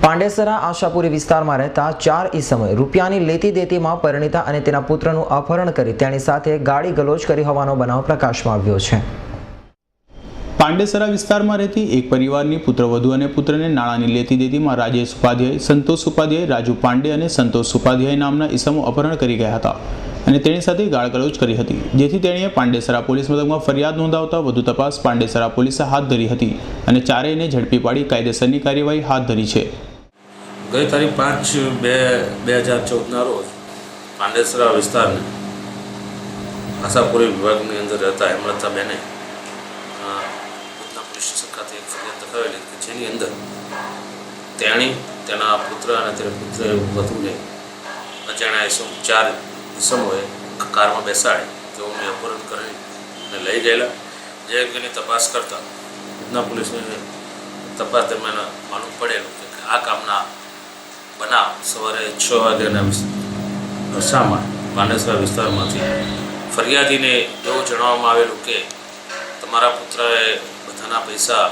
પાંડેસરા આશાપુરી વિસ્તારમાં રહેતા 4 ઈસમોએ રૂપિયાની લેતી દેતીમાં પરિણીતા અને તેના પુત્રનું અપહરણ કરી તેની સાથે ગાળી ગલોચ કરી હોવાનો બનાવ પ્રકાશમાં આવ્યો છે। પાંડેસરા વિસ્તારમાં રહેતી એક પરિવારની પુત્રવધુ અને પુત્રને નાણાંની લેતી દેતીમાં રાજેશ ઉપાધ્યાય, સંતોષ ઉપાધ્યાય, રાજુ પાંડે અને સંતોષ ઉપાધ્યાય નામના ઈસમો અપહરણ કરી ગયા હતા અને તેની સાથે ગાળગલોચ કરી હતી, જેથી તેણીએ પાંડેસરા પોલીસ મથકમાં ફરિયાદ નોંધાવતા વધુ તપાસ પાંડેસરા પોલીસે હાથ ધરી હતી અને ચારેયને ઝડપી પાડી કાયદેસરની કાર્યવાહી હાથ ધરી છે। ગઈ તારીખ 5/2/2014 રોજ પાંડેસરા વિસ્તારની આશાપુરી વિભાગની અંદર રહેતા હેમલતાબેને ઉધના પોલીસ સ્ટેશન ખાતે એક ફરિયાદ દર્શાવેલી કે જેની અંદર તેણી તેના પુત્ર અને તેના પુત્ર વધુને અજાણ્યા ચાર ઈસમોએ કારમાં બેસાડી તેઓને અપહરણ કરીને લઈ ગયેલા। જે અંગેની તપાસ કરતા ઉધના પોલીસની તપાસ દરમિયાન માલુમ પડેલું કે આ કામના બનાવ સવારે 6 વાગ્યાના અરસામાં પાંડેસરા વિસ્તારમાંથી ફરિયાદીને એવું જણાવવામાં આવેલું કે તમારા પુત્રએ બધાના પૈસા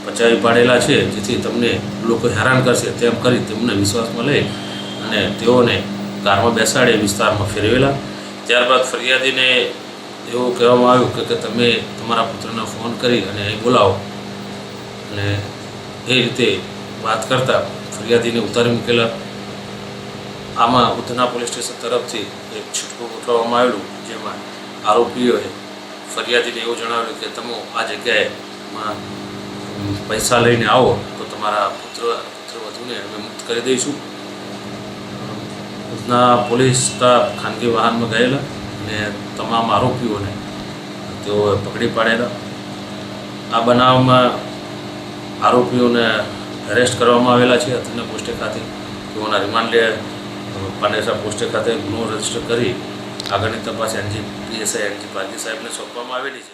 પચાવી પાડેલા છે, જેથી તમને લોકો હેરાન કરશે તેમ કરી તેમને વિશ્વાસમાં લઈ અને તેઓને કારમાં બેસાડી વિસ્તારમાં ફેરવેલા। ત્યારબાદ ફરિયાદીને એવું કહેવામાં આવ્યું કે તમે તમારા પુત્રને ફોન કરી અને અહીં બોલાવો અને એ રીતે વાત કરતાં ફરિયાદીને ઉતારી મૂકેલા। આમાં ઉધના પોલીસ સ્ટેશન તરફથી એક છૂટકું ઉઠાવવામાં આવેલું, જેમાં આરોપીઓએ ફરિયાદીને એવું જણાવ્યું કે તમે આ જગ્યાએમાં પૈસા લઈને આવો તો તમારા પુત્રવધુને અમે મુક્ત કરી દઈશું। ઉધના પોલીસ સ્ટાફ ખાનગી વાહનમાં ગયેલા અને તમામ આરોપીઓને તેઓએ પકડી પાડેલા। આ બનાવમાં આરોપીઓને એરેસ્ટ કરવામાં આવેલા છે। અત્યારના પોસ્ટે ખાતે તેઓના રિમાન્ડ લે પાંડેસરા પોસ્ટે ખાતે ગુનો રજીસ્ટર કરી આગળની તપાસ PSI પારજી સાહેબને સોંપવામાં આવેલી છે।